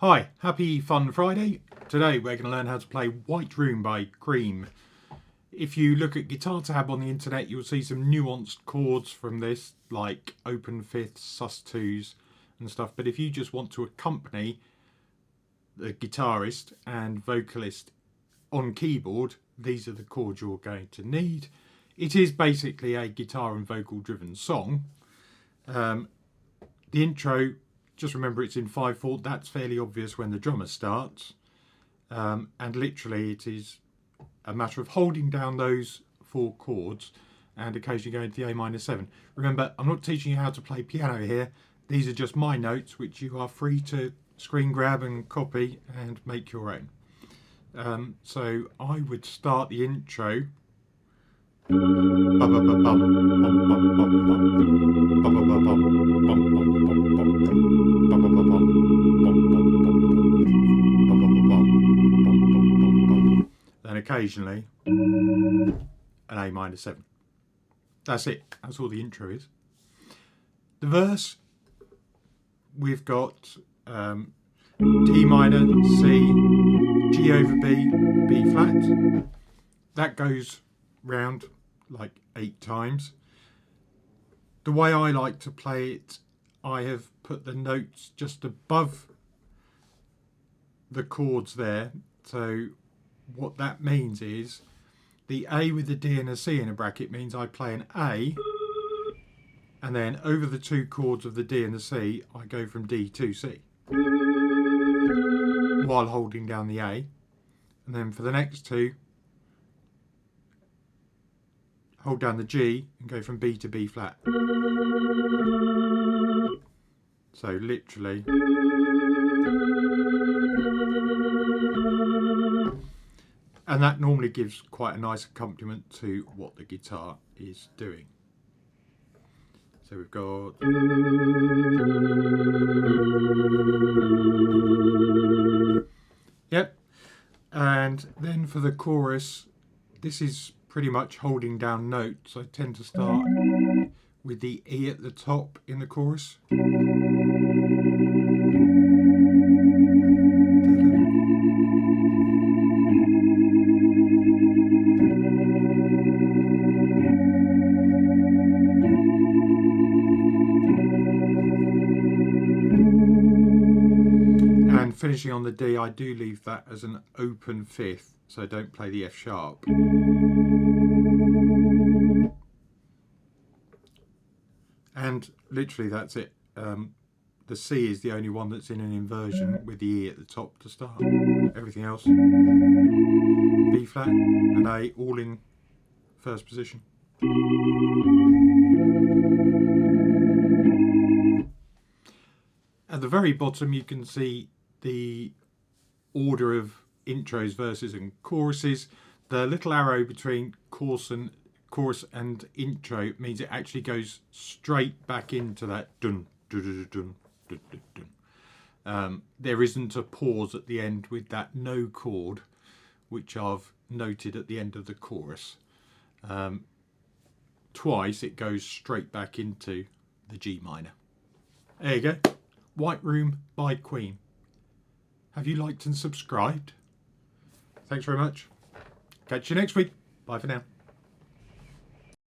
Hi, happy Fun Friday. Today we're going to learn how to play White Room by Cream. If you look at Guitar Tab on the internet, you'll see some nuanced chords from this, like open fifths, sus2s and stuff. But if you just want to accompany the guitarist and vocalist on keyboard, these are the chords you're going to need. It is basically a guitar and vocal driven song. The intro, just remember it's in 5/4. That's fairly obvious when the drummer starts. And literally it is a matter of holding down those 4 chords and occasionally going to the A-7. Remember, I'm not teaching you how to play piano here. These are just my notes, which you are free to screen grab and copy and make your own. So I would start the intro. Then occasionally an A-7. That's it. That's all the intro is. The verse, we've got D minor, C, G over B, B flat. That goes round like 8 times. The way I like to play it, I have put the notes just above the chords there. So what that means is the A with the D and a C in a bracket means I play an A, and then over the 2 chords of the D and the C I go from D to C while holding down the A, and then for the next 2 hold down the G and go from B to B flat. So literally. And that normally gives quite a nice accompaniment to what the guitar is doing. So we've got. Yep. And then for the chorus, this is pretty much holding down notes. I tend to start with the E at the top in the chorus. And finishing on the D, I do leave that as an open fifth, so don't play the F sharp. And literally that's it. The C is the only one that's in an inversion with the E at the top to start. Everything else, B flat and A, all in first position. At the very bottom you can see the order of intros, verses and choruses. The little arrow between chorus and intro means it actually goes straight back into that dun dun dun dun dun dun dun. There isn't a pause at the end with that no chord, which I've noted at the end of the chorus. Twice it goes straight back into the G minor. There you go. White Room by Queen. Have you liked and subscribed? Thanks very much. Catch you next week. Bye for now.